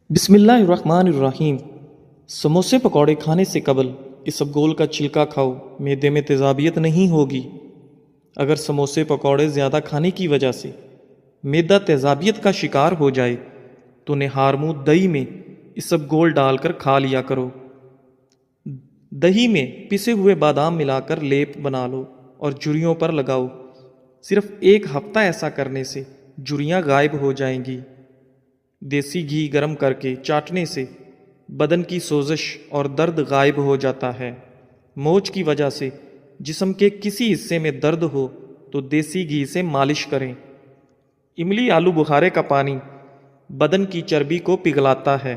بسم اللہ الرحمن الرحیم۔ سموسے پکوڑے کھانے سے قبل اسبگول کا چھلکا کھاؤ، معدے میں تیزابیت نہیں ہوگی۔ اگر سموسے پکوڑے زیادہ کھانے کی وجہ سے معدہ تیزابیت کا شکار ہو جائے تو نہار منہ دہی میں اسبگول ڈال کر کھا لیا کرو۔ دہی میں پسے ہوئے بادام ملا کر لیپ بنا لو اور جھریوں پر لگاؤ۔ صرف 1 ہفتہ ایسا کرنے سے جھریاں غائب ہو جائیں گی۔ دیسی گھی گرم کر کے چاٹنے سے بدن کی سوزش اور درد غائب ہو جاتا ہے۔ موچ کی وجہ سے جسم کے کسی حصے میں درد ہو تو دیسی گھی سے مالش کریں۔ املی آلو بخارے کا پانی بدن کی چربی کو پگھلاتا ہے،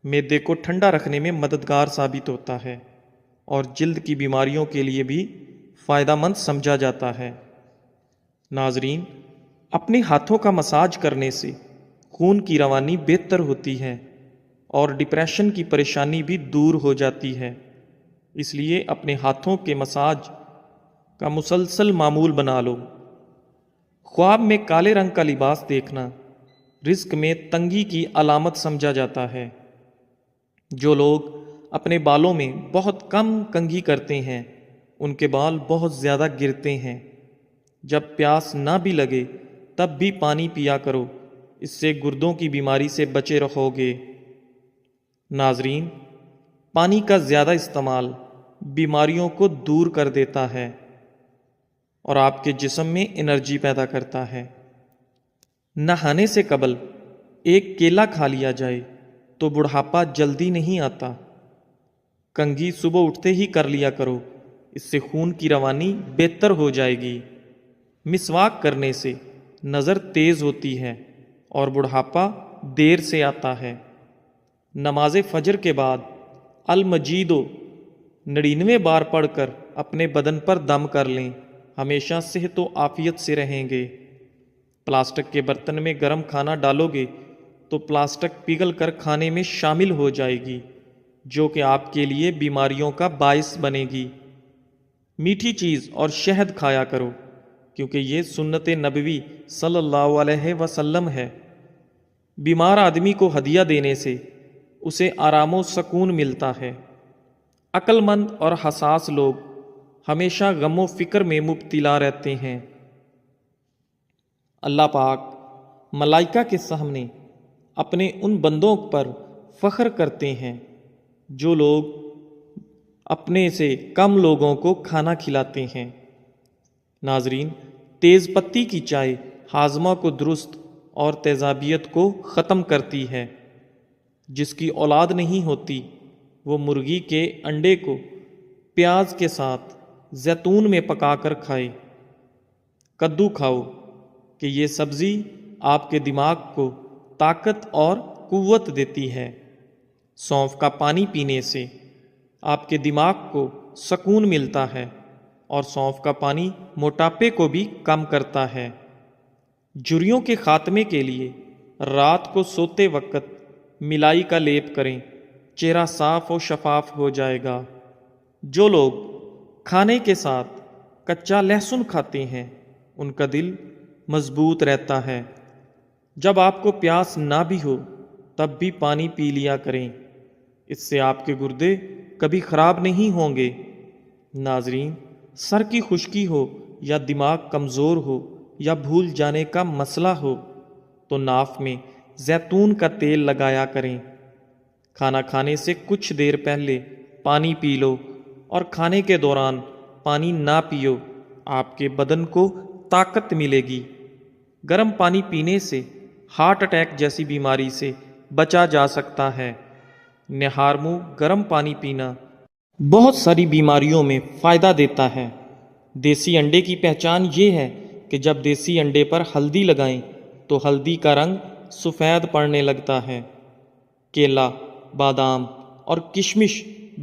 معدے کو ٹھنڈا رکھنے میں مددگار ثابت ہوتا ہے اور جلد کی بیماریوں کے لیے بھی فائدہ مند سمجھا جاتا ہے۔ ناظرین، اپنے ہاتھوں کا مساج کرنے سے خون کی روانی بہتر ہوتی ہے اور ڈپریشن کی پریشانی بھی دور ہو جاتی ہے۔ اس لیے اپنے ہاتھوں کے مساج کا مسلسل معمول بنا لو۔ خواب میں کالے رنگ کا لباس دیکھنا رزق میں تنگی کی علامت سمجھا جاتا ہے۔ جو لوگ اپنے بالوں میں بہت کم کنگھی کرتے ہیں ان کے بال بہت زیادہ گرتے ہیں۔ جب پیاس نہ بھی لگے تب بھی پانی پیا کرو، اس سے گردوں کی بیماری سے بچے رہو گے۔ ناظرین، پانی کا زیادہ استعمال بیماریوں کو دور کر دیتا ہے اور آپ کے جسم میں انرجی پیدا کرتا ہے۔ نہانے سے قبل 1 کیلا کھا لیا جائے تو بڑھاپا جلدی نہیں آتا۔ کنگھی صبح اٹھتے ہی کر لیا کرو، اس سے خون کی روانی بہتر ہو جائے گی۔ مسواک کرنے سے نظر تیز ہوتی ہے اور بڑھاپا دیر سے آتا ہے۔ نماز فجر کے بعد المجید 99 بار پڑھ کر اپنے بدن پر دم کر لیں، ہمیشہ صحت و عافیت سے رہیں گے۔ پلاسٹک کے برتن میں گرم کھانا ڈالو گے تو پلاسٹک پگھل کر کھانے میں شامل ہو جائے گی، جو کہ آپ کے لیے بیماریوں کا باعث بنے گی۔ میٹھی چیز اور شہد کھایا کرو کیونکہ یہ سنت نبوی صلی اللہ علیہ وسلم ہے۔ بیمار آدمی کو ہدیہ دینے سے اسے آرام و سکون ملتا ہے۔ عقل مند اور حساس لوگ ہمیشہ غم و فکر میں مبتلا رہتے ہیں۔ اللہ پاک ملائکہ کے سامنے اپنے ان بندوں پر فخر کرتے ہیں جو لوگ اپنے سے کم لوگوں کو کھانا کھلاتے ہیں۔ ناظرین، تیز پتی کی چائے ہاضمہ کو درست اور تیزابیت کو ختم کرتی ہے۔ جس کی اولاد نہیں ہوتی وہ مرغی کے انڈے کو پیاز کے ساتھ زیتون میں پکا کر کھائے۔ کدو کھاؤ کہ یہ سبزی آپ کے دماغ کو طاقت اور قوت دیتی ہے۔ سونف کا پانی پینے سے آپ کے دماغ کو سکون ملتا ہے اور سونف کا پانی موٹاپے کو بھی کم کرتا ہے۔ جھریوں کے خاتمے کے لیے رات کو سوتے وقت ملائی کا لیپ کریں، چہرہ صاف و شفاف ہو جائے گا۔ جو لوگ کھانے کے ساتھ کچا لہسن کھاتے ہیں ان کا دل مضبوط رہتا ہے۔ جب آپ کو پیاس نہ بھی ہو تب بھی پانی پی لیا کریں، اس سے آپ کے گردے کبھی خراب نہیں ہوں گے۔ ناظرین، سر کی خشکی ہو یا دماغ کمزور ہو یا بھول جانے کا مسئلہ ہو تو ناف میں زیتون کا تیل لگایا کریں۔ کھانا کھانے سے کچھ دیر پہلے پانی پی لو اور کھانے کے دوران پانی نہ پیو، آپ کے بدن کو طاقت ملے گی۔ گرم پانی پینے سے ہارٹ اٹیک جیسی بیماری سے بچا جا سکتا ہے۔ نہار منہ گرم پانی پینا بہت ساری بیماریوں میں فائدہ دیتا ہے۔ دیسی انڈے کی پہچان یہ ہے کہ جب دیسی انڈے پر ہلدی لگائیں تو ہلدی کا رنگ سفید پڑنے لگتا ہے۔ کیلا، بادام اور کشمش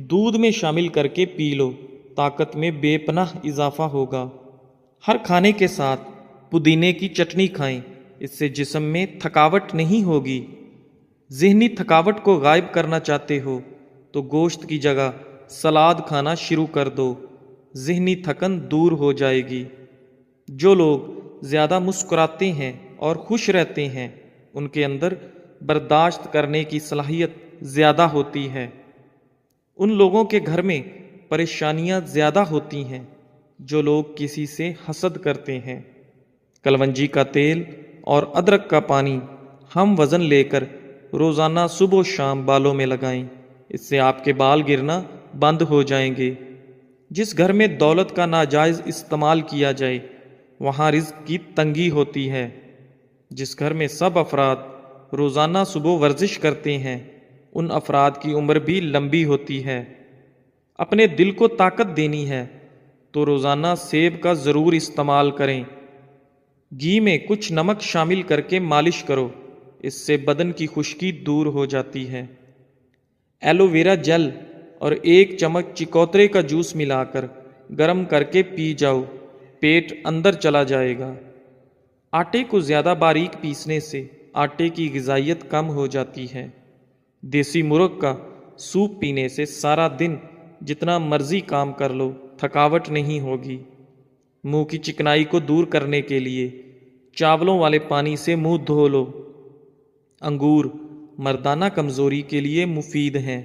دودھ میں شامل کر کے پی لو، طاقت میں بے پناہ اضافہ ہوگا۔ ہر کھانے کے ساتھ پودینے کی چٹنی کھائیں، اس سے جسم میں تھکاوٹ نہیں ہوگی۔ ذہنی تھکاوٹ کو غائب کرنا چاہتے ہو تو گوشت کی جگہ سلاد کھانا شروع کر دو، ذہنی تھکن دور ہو جائے گی۔ جو لوگ زیادہ مسکراتے ہیں اور خوش رہتے ہیں ان کے اندر برداشت کرنے کی صلاحیت زیادہ ہوتی ہے۔ ان لوگوں کے گھر میں پریشانیاں زیادہ ہوتی ہیں جو لوگ کسی سے حسد کرتے ہیں۔ کلونجی کا تیل اور ادرک کا پانی ہم وزن لے کر روزانہ صبح و شام بالوں میں لگائیں، اس سے آپ کے بال گرنا بند ہو جائیں گے۔ جس گھر میں دولت کا ناجائز استعمال کیا جائے وہاں رزق کی تنگی ہوتی ہے۔ جس گھر میں سب افراد روزانہ صبح ورزش کرتے ہیں ان افراد کی عمر بھی لمبی ہوتی ہے۔ اپنے دل کو طاقت دینی ہے تو روزانہ سیب کا ضرور استعمال کریں۔ گھی میں کچھ نمک شامل کر کے مالش کرو، اس سے بدن کی خشکی دور ہو جاتی ہے۔ ایلو ویرا جیل اور 1 چمچ چکوترے کا جوس ملا کر گرم کر کے پی جاؤ، پیٹ اندر چلا جائے گا۔ آٹے کو زیادہ باریک پیسنے سے آٹے کی غذائیت کم ہو جاتی ہے۔ دیسی مرغ کا سوپ پینے سے سارا دن جتنا مرضی کام کر لو تھکاوٹ نہیں ہوگی۔ منہ کی چکنائی کو دور کرنے کے لیے چاولوں والے پانی سے منہ دھو لو۔ انگور مردانہ کمزوری کے لیے مفید ہیں۔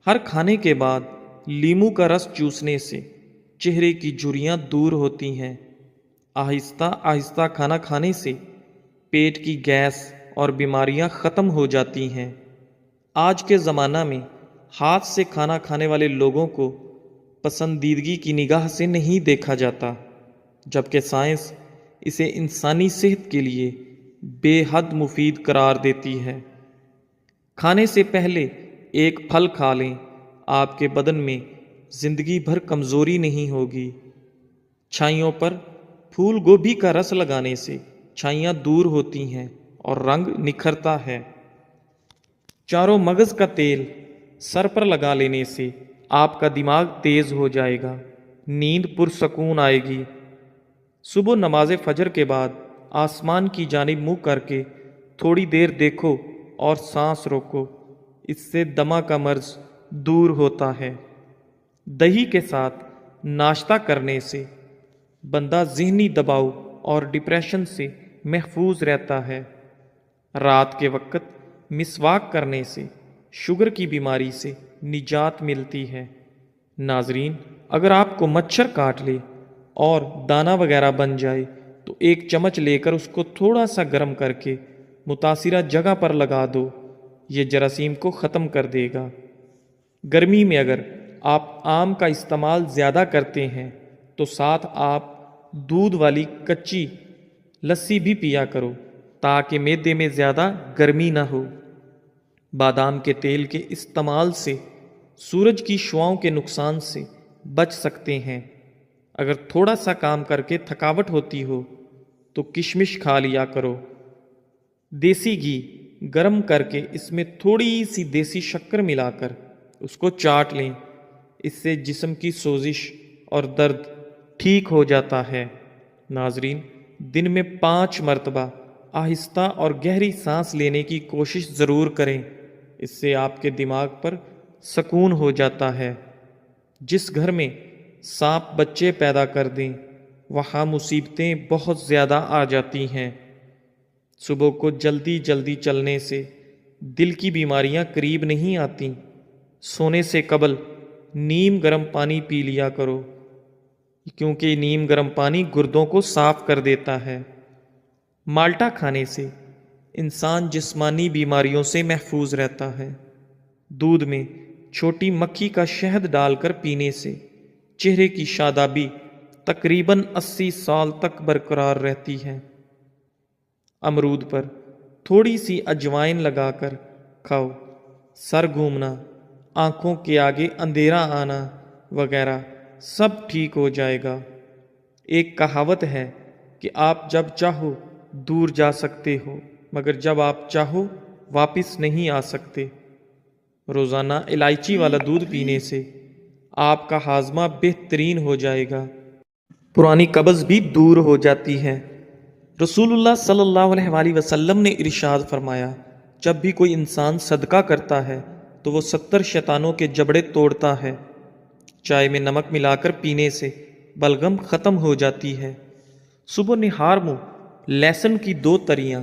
ہر کھانے کے بعد لیموں کا رس چوسنے سے چہرے کی جھریاں دور ہوتی ہیں۔ آہستہ آہستہ کھانا کھانے سے پیٹ کی گیس اور بیماریاں ختم ہو جاتی ہیں۔ آج کے زمانہ میں ہاتھ سے کھانا کھانے والے لوگوں کو پسندیدگی کی نگاہ سے نہیں دیکھا جاتا، جبکہ سائنس اسے انسانی صحت کے لیے بے حد مفید قرار دیتی ہے۔ کھانے سے پہلے 1 پھل کھا لیں، آپ کے بدن میں زندگی بھر کمزوری نہیں ہوگی۔ چھائیوں پر پھول گوبھی کا رس لگانے سے چھائیاں دور ہوتی ہیں اور رنگ نکھرتا ہے۔ چاروں مغز کا تیل سر پر لگا لینے سے آپ کا دماغ تیز ہو جائے گا، نیند پرسکون آئے گی۔ صبح نماز فجر کے بعد آسمان کی جانب منہ کر کے تھوڑی دیر دیکھو اور سانس روکو، اس سے دمہ کا مرض دور ہوتا ہے۔ دہی کے ساتھ ناشتہ کرنے سے بندہ ذہنی دباؤ اور ڈپریشن سے محفوظ رہتا ہے۔ رات کے وقت مسواک کرنے سے شوگر کی بیماری سے نجات ملتی ہے۔ ناظرین، اگر آپ کو مچھر کاٹ لے اور دانہ وغیرہ بن جائے تو 1 چمچ لے کر اس کو تھوڑا سا گرم کر کے متاثرہ جگہ پر لگا دو، یہ جراثیم کو ختم کر دے گا۔ گرمی میں اگر آپ آم کا استعمال زیادہ کرتے ہیں تو ساتھ آپ دودھ والی کچی لسی بھی پیا کرو تاکہ معدے میں زیادہ گرمی نہ ہو۔ بادام کے تیل کے استعمال سے سورج کی شعاؤں کے نقصان سے بچ سکتے ہیں۔ اگر تھوڑا سا کام کر کے تھکاوٹ ہوتی ہو تو کشمش کھا لیا کرو۔ دیسی گھی گرم کر کے اس میں تھوڑی سی دیسی شکر ملا کر اس کو چاٹ لیں، اس سے جسم کی سوزش اور درد ٹھیک ہو جاتا ہے۔ ناظرین، دن میں 5 مرتبہ آہستہ اور گہری سانس لینے کی کوشش ضرور کریں، اس سے آپ کے دماغ پر سکون ہو جاتا ہے۔ جس گھر میں سانپ بچے پیدا کر دیں وہاں مصیبتیں بہت زیادہ آ جاتی ہیں۔ صبح کو جلدی جلدی چلنے سے دل کی بیماریاں قریب نہیں آتیں۔ سونے سے قبل نیم گرم پانی پی لیا کرو، کیونکہ نیم گرم پانی گردوں کو صاف کر دیتا ہے۔ مالٹا کھانے سے انسان جسمانی بیماریوں سے محفوظ رہتا ہے۔ دودھ میں چھوٹی مکھی کا شہد ڈال کر پینے سے چہرے کی شادابی تقریباً 80 سال تک برقرار رہتی ہے۔ امرود پر تھوڑی سی اجوائن لگا کر کھاؤ، سر گھومنا، آنکھوں کے آگے اندھیرا آنا وغیرہ سب ٹھیک ہو جائے گا۔ ایک کہاوت ہے کہ آپ جب چاہو دور جا سکتے ہو مگر جب آپ چاہو واپس نہیں آ سکتے۔ روزانہ الائچی والا دودھ پینے سے آپ کا ہاضمہ بہترین ہو جائے گا، پرانی قبض بھی دور ہو جاتی ہے۔ رسول اللہ صلی اللہ علیہ وآلہ وسلم نے ارشاد فرمایا، جب بھی کوئی انسان صدقہ کرتا ہے تو وہ 70 شیطانوں کے جبڑے توڑتا ہے۔ چائے میں نمک ملا کر پینے سے بلغم ختم ہو جاتی ہے۔ صبح نہار منہ لہسن کی 2 تریاں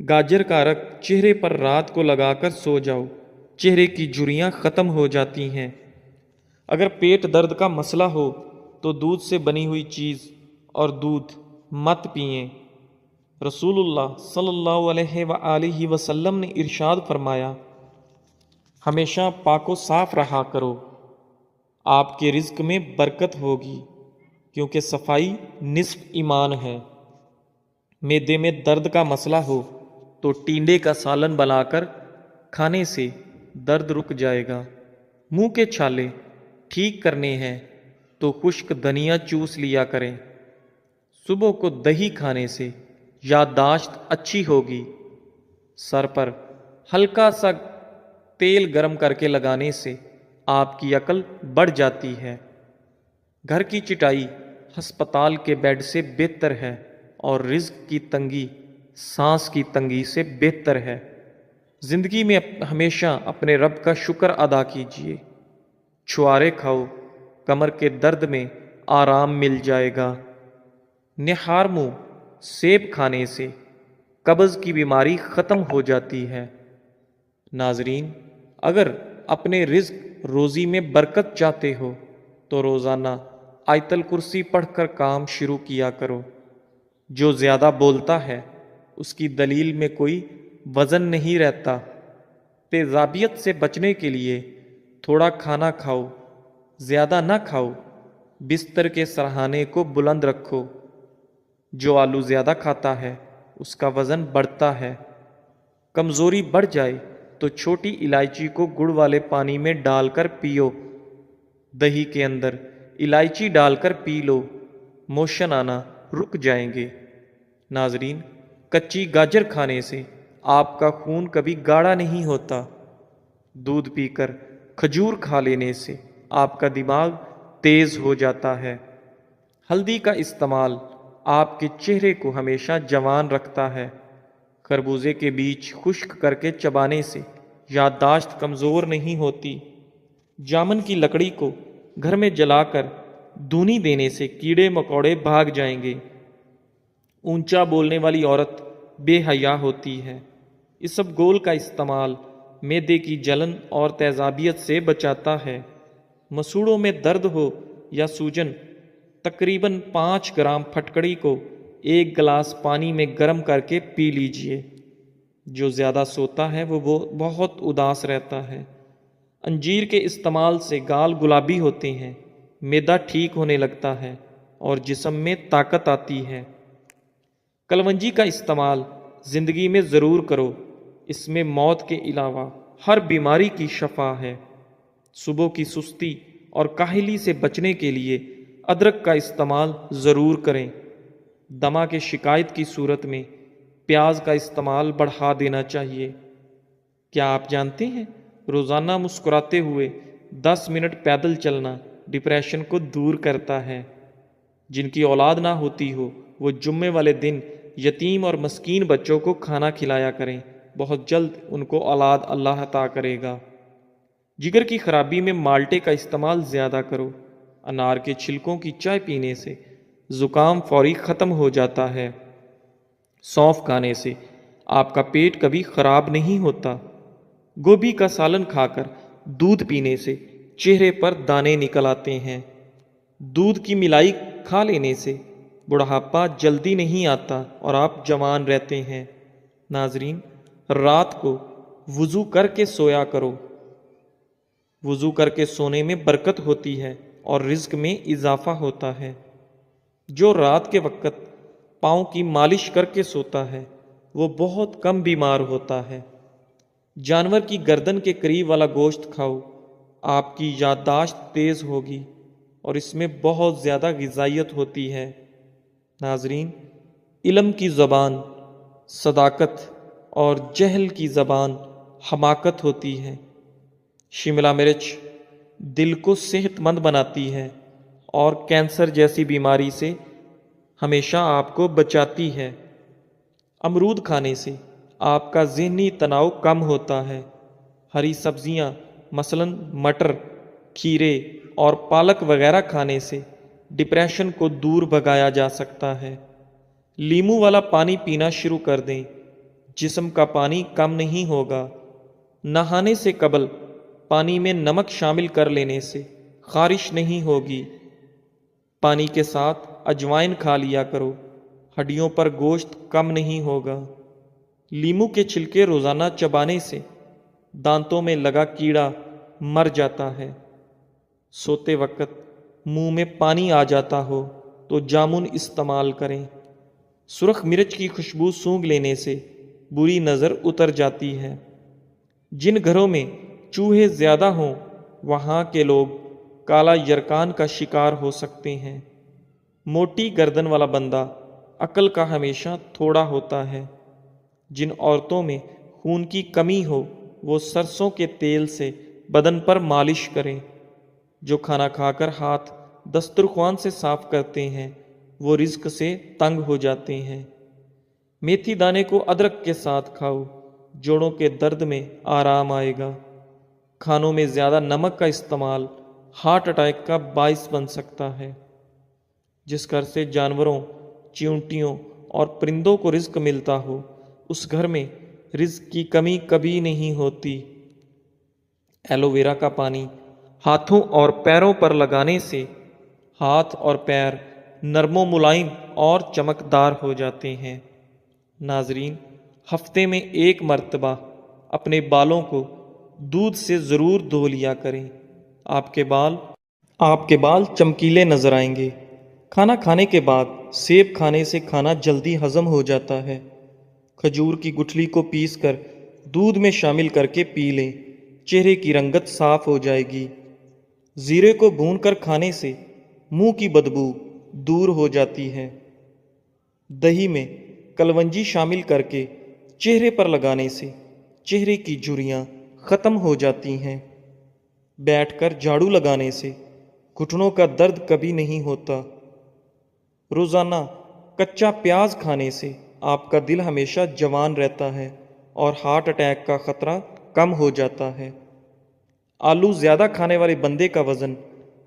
گاجر کا عرق چہرے پر رات کو لگا کر سو جاؤ، چہرے کی جھریاں ختم ہو جاتی ہیں۔ اگر پیٹ درد کا مسئلہ ہو تو دودھ سے بنی ہوئی چیز اور دودھ مت پئیں۔ رسول اللہ صلی اللہ علیہ وآلہ وسلم نے ارشاد فرمایا، ہمیشہ پاک و صاف رہا کرو، آپ کے رزق میں برکت ہوگی، کیونکہ صفائی نصف ایمان ہے۔ معدے میں درد کا مسئلہ ہو تو ٹینڈے کا سالن بنا کر کھانے سے درد رک جائے گا۔ منہ کے چھالے ٹھیک کرنے ہیں تو خشک دھنیا چوس لیا کریں۔ صبح کو دہی کھانے سے یادداشت اچھی ہوگی۔ سر پر ہلکا سا تیل گرم کر کے لگانے سے آپ کی عقل بڑھ جاتی ہے۔ گھر کی چٹائی ہسپتال کے بیڈ سے بہتر ہے، اور رزق کی تنگی سانس کی تنگی سے بہتر ہے۔ زندگی میں ہمیشہ اپنے رب کا شکر ادا کیجیے۔ چھوارے کھاؤ، کمر کے درد میں آرام مل جائے گا۔ نہار منہ سیب کھانے سے قبض کی بیماری ختم ہو جاتی ہے۔ ناظرین، اگر اپنے رزق روزی میں برکت چاہتے ہو تو روزانہ آیت الکرسی پڑھ کر کام شروع کیا کرو۔ جو زیادہ بولتا ہے اس کی دلیل میں کوئی وزن نہیں رہتا۔ تیزابیت سے بچنے کے لیے تھوڑا کھانا کھاؤ، زیادہ نہ کھاؤ۔ بستر کے سرہانے کو بلند رکھو۔ جو آلو زیادہ کھاتا ہے اس کا وزن بڑھتا ہے۔ کمزوری بڑھ جائے تو چھوٹی الائچی کو گڑ والے پانی میں ڈال کر پیو۔ دہی کے اندر الائچی ڈال کر پی لو، موشن آنا رک جائیں گے۔ ناظرین، کچی گاجر کھانے سے آپ کا خون کبھی گاڑھا نہیں ہوتا۔ دودھ پی کر کھجور کھا لینے سے آپ کا دماغ تیز ہو جاتا ہے۔ ہلدی کا استعمال آپ کے چہرے کو ہمیشہ جوان رکھتا ہے۔ خربوزے کے بیج خشک کر کے چبانے سے یادداشت کمزور نہیں ہوتی۔ جامن کی لکڑی کو گھر میں جلا کر دھونی دینے سے کیڑے مکوڑے بھاگ جائیں گے۔ اونچا بولنے والی عورت بے حیا ہوتی ہے۔ اسبگول کا استعمال معدے کی جلن اور تیزابیت سے بچاتا ہے۔ مسوڑوں میں درد ہو یا سوجن، تقریباً 5 گرام پھٹکڑی کو 1 گلاس پانی میں گرم کر کے پی لیجئے۔ جو زیادہ سوتا ہے وہ بہت اداس رہتا ہے۔ انجیر کے استعمال سے گال گلابی ہوتے ہیں، معدہ ٹھیک ہونے لگتا ہے اور جسم میں طاقت آتی ہے۔ کلونجی کا استعمال زندگی میں ضرور کرو، اس میں موت کے علاوہ ہر بیماری کی شفا ہے۔ صبح کی سستی اور کاہلی سے بچنے کے لیے ادرک کا استعمال ضرور کریں۔ دمہ کے شکایت کی صورت میں پیاز کا استعمال بڑھا دینا چاہیے۔ کیا آپ جانتے ہیں روزانہ مسکراتے ہوئے 10 منٹ پیدل چلنا ڈپریشن کو دور کرتا ہے؟ جن کی اولاد نہ ہوتی ہو وہ جمعے والے دن یتیم اور مسکین بچوں کو کھانا کھلایا کریں، بہت جلد ان کو اولاد اللہ عطا کرے گا۔ جگر کی خرابی میں مالٹے کا استعمال زیادہ کرو۔ انار کے چھلکوں کی چائے پینے سے زکام فوری ختم ہو جاتا ہے۔ سونف کھانے سے آپ کا پیٹ کبھی خراب نہیں ہوتا۔ گوبھی کا سالن کھا کر دودھ پینے سے چہرے پر دانے نکل آتے ہیں۔ دودھ کی ملائی کھا لینے سے بڑھاپا جلدی نہیں آتا اور آپ جوان رہتے ہیں۔ ناظرین، رات کو وضو کر کے سویا کرو۔ وضو کر کے سونے میں برکت ہوتی ہے اور رزق میں اضافہ ہوتا ہے۔ جو رات کے وقت پاؤں کی مالش کر کے سوتا ہے وہ بہت کم بیمار ہوتا ہے۔ جانور کی گردن کے قریب والا گوشت کھاؤ، آپ کی یادداشت تیز ہوگی اور اس میں بہت زیادہ غذائیت ہوتی ہے۔ ناظرین، علم کی زبان صداقت اور جہل کی زبان حماقت ہوتی ہے۔ شملہ مرچ دل کو صحت مند بناتی ہے اور کینسر جیسی بیماری سے ہمیشہ آپ کو بچاتی ہے۔ امرود کھانے سے آپ کا ذہنی تناؤ کم ہوتا ہے۔ ہری سبزیاں مثلاً مٹر، کھیرے اور پالک وغیرہ کھانے سے ڈپریشن کو دور بھگایا جا سکتا ہے۔ لیموں والا پانی پینا شروع کر دیں۔ جسم کا پانی کم نہیں ہوگا۔ نہانے سے قبل پانی میں نمک شامل کر لینے سے خارش نہیں ہوگی۔ پانی کے ساتھ اجوائن کھا لیا کرو، ہڈیوں پر گوشت کم نہیں ہوگا۔ لیموں کے چھلکے روزانہ چبانے سے دانتوں میں لگا کیڑا مر جاتا ہے۔ سوتے وقت منہ میں پانی آ جاتا ہو تو جامن استعمال کریں۔ سرخ مرچ کی خوشبو سونگھ لینے سے بری نظر اتر جاتی ہے۔ جن گھروں میں چوہے زیادہ ہوں وہاں کے لوگ کالا یرکان کا شکار ہو سکتے ہیں۔ موٹی گردن والا بندہ عقل کا ہمیشہ تھوڑا ہوتا ہے۔ جن عورتوں میں خون کی کمی ہو وہ سرسوں کے تیل سے بدن پر مالش کریں۔ جو کھانا کھا کر ہاتھ دسترخوان سے صاف کرتے ہیں وہ رزق سے تنگ ہو جاتے ہیں۔ میتھی دانے کو ادرک کے ساتھ کھاؤ، جوڑوں کے درد میں آرام آئے گا۔ کھانوں میں زیادہ نمک کا استعمال ہارٹ اٹیک کا باعث بن سکتا ہے۔ جس گھر سے جانوروں، چیونٹیوں اور پرندوں کو رزق ملتا ہو اس گھر میں رزق کی کمی کبھی نہیں ہوتی۔ ایلو ویرا کا پانی ہاتھوں اور پیروں پر لگانے سے ہاتھ اور پیر نرم و ملائم اور چمکدار ہو جاتے ہیں۔ ناظرین، ہفتے میں ایک مرتبہ اپنے بالوں کو دودھ سے ضرور دھو لیا کریں۔ آپ کے بال چمکیلے نظر آئیں گے۔ کھانا کھانے کے بعد سیب کھانے سے کھانا جلدی ہضم ہو جاتا ہے۔ کھجور کی گٹھلی کو پیس کر دودھ میں شامل کر کے پی لیں، چہرے کی رنگت صاف ہو جائے گی۔ زیرے کو بھون کر کھانے سے منہ کی بدبو دور ہو جاتی ہے۔ دہی میں کلونجی شامل کر کے چہرے پر لگانے سے چہرے کی جھریاں ختم ہو جاتی ہیں۔ بیٹھ کر جھاڑو لگانے سے گھٹنوں کا درد کبھی نہیں ہوتا۔ روزانہ کچا پیاز کھانے سے آپ کا دل ہمیشہ جوان رہتا ہے اور ہارٹ اٹیک کا خطرہ کم ہو جاتا ہے۔ آلو زیادہ کھانے والے بندے کا وزن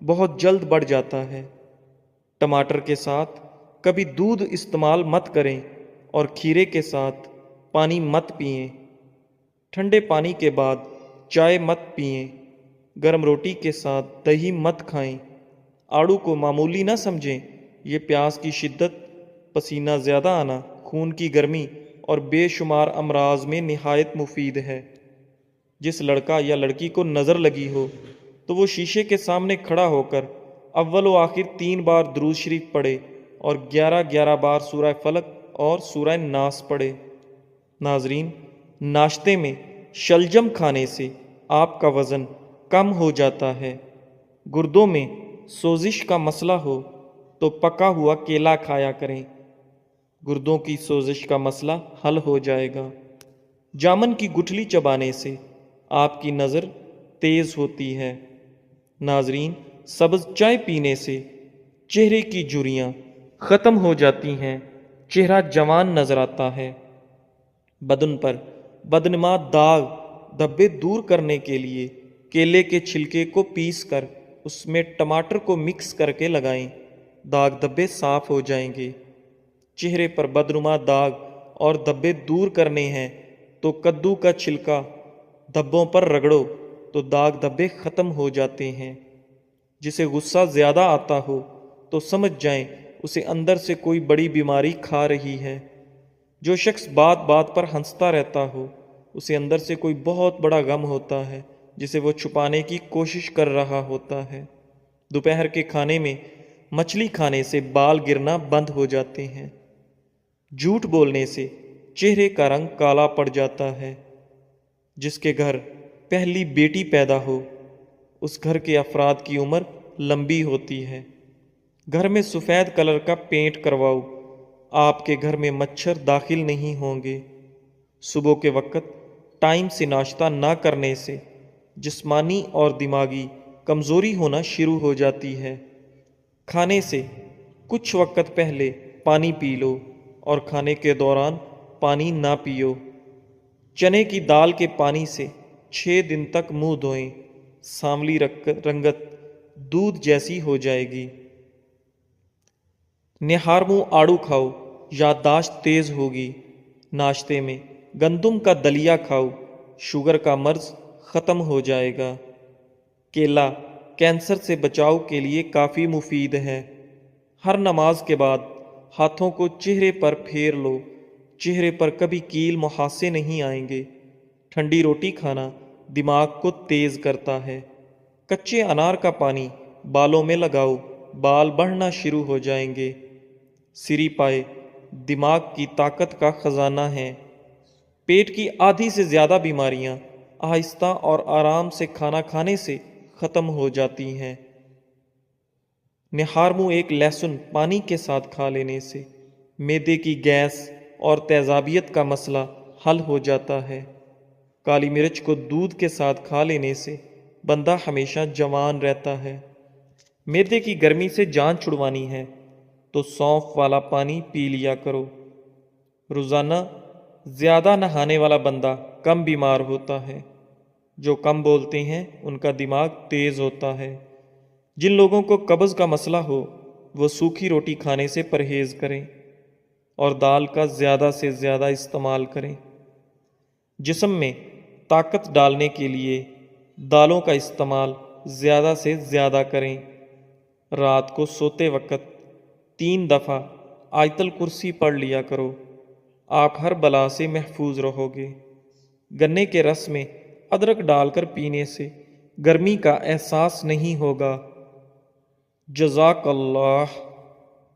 بہت جلد بڑھ جاتا ہے۔ ٹماٹر کے ساتھ کبھی دودھ استعمال مت کریں اور کھیرے کے ساتھ پانی مت پئیں۔ ٹھنڈے پانی کے بعد چائے مت پئیں۔ گرم روٹی کے ساتھ دہی مت کھائیں۔ آڑو کو معمولی نہ سمجھیں، یہ پیاس کی شدت، پسینہ زیادہ آنا، خون کی گرمی اور بے شمار امراض میں نہایت مفید ہے۔ جس لڑکا یا لڑکی کو نظر لگی ہو تو وہ شیشے کے سامنے کھڑا ہو کر اول و آخر 3 بار درود شریف پڑھے اور 11 بار سورہ فلق اور سورہ ناس پڑھے۔ ناظرین، ناشتے میں شلجم کھانے سے آپ کا وزن کم ہو جاتا ہے۔ گردوں میں سوزش کا مسئلہ ہو تو پکا ہوا کیلا کھایا کریں، گردوں کی سوزش کا مسئلہ حل ہو جائے گا۔ جامن کی گٹھلی چبانے سے آپ کی نظر تیز ہوتی ہے۔ ناظرین، سبز چائے پینے سے چہرے کی جھریاں ختم ہو جاتی ہیں، چہرہ جوان نظر آتا ہے۔ بدن پر بدنما داغ دھبے دور کرنے کے لیے کیلے کے چھلکے کو پیس کر اس میں ٹماٹر کو مکس کر کے لگائیں، داغ دھبے صاف ہو جائیں گے۔ چہرے پر بدنما داغ اور دھبے دور کرنے ہیں تو کدو کا چھلکا دھبوں پر رگڑو تو داغ دھبے ختم ہو جاتے ہیں۔ جسے غصہ زیادہ آتا ہو تو سمجھ جائیں اسے اندر سے کوئی بڑی بیماری کھا رہی ہے۔ جو شخص بات بات پر ہنستا رہتا ہو اسے اندر سے کوئی بہت بڑا غم ہوتا ہے جسے وہ چھپانے کی کوشش کر رہا ہوتا ہے۔ دوپہر کے کھانے میں مچھلی کھانے سے بال گرنا بند ہو جاتے ہیں۔ جھوٹ بولنے سے چہرے کا رنگ کالا پڑ جاتا ہے۔ جس کے گھر پہلی بیٹی پیدا ہو اس گھر کے افراد کی عمر لمبی ہوتی ہے۔ گھر میں سفید کلر کا پینٹ کرواؤ، آپ کے گھر میں مچھر داخل نہیں ہوں گے۔ صبح کے وقت ٹائم سے ناشتہ نہ کرنے سے جسمانی اور دماغی کمزوری ہونا شروع ہو جاتی ہے۔ کھانے سے کچھ وقت پہلے پانی پی لو اور کھانے کے دوران پانی نہ پیو۔ چنے کی دال کے پانی سے 6 دن تک منہ دھوئیں، سانولی رنگت دودھ جیسی ہو جائے گی۔ نہار منہ آڑو کھاؤ، یادداشت تیز ہوگی۔ ناشتے میں گندم کا دلیا کھاؤ، شوگر کا مرض ختم ہو جائے گا۔ کیلا کینسر سے بچاؤ کے لیے کافی مفید ہے۔ ہر نماز کے بعد ہاتھوں کو چہرے پر پھیر لو، چہرے پر کبھی کیل محاسے نہیں آئیں گے۔ ٹھنڈی روٹی کھانا دماغ کو تیز کرتا ہے۔ کچے انار کا پانی بالوں میں لگاؤ، بال بڑھنا شروع ہو جائیں گے۔ سری پائے دماغ کی طاقت کا خزانہ ہے۔ پیٹ کی آدھی سے زیادہ بیماریاں آہستہ اور آرام سے کھانا کھانے سے ختم ہو جاتی ہیں۔ نہارمو ایک لہسن پانی کے ساتھ کھا لینے سے معدے کی گیس اور تیزابیت کا مسئلہ حل ہو جاتا ہے۔ کالی مرچ کو دودھ کے ساتھ کھا لینے سے بندہ ہمیشہ جوان رہتا ہے۔ معدے کی گرمی سے جان چھڑوانی ہے تو سونف والا پانی پی لیا کرو۔ روزانہ زیادہ نہانے والا بندہ کم بیمار ہوتا ہے۔ جو کم بولتے ہیں ان کا دماغ تیز ہوتا ہے۔ جن لوگوں کو قبض کا مسئلہ ہو وہ سوکھی روٹی کھانے سے پرہیز کریں اور دال کا زیادہ سے زیادہ استعمال کریں۔ جسم میں طاقت ڈالنے کے لیے دالوں کا استعمال زیادہ سے زیادہ کریں۔ رات کو سوتے وقت 3 دفعہ آیت الکرسی پڑھ لیا کرو، آپ ہر بلا سے محفوظ رہو گے۔ گنے کے رس میں ادرک ڈال کر پینے سے گرمی کا احساس نہیں ہوگا۔ جزاک اللہ۔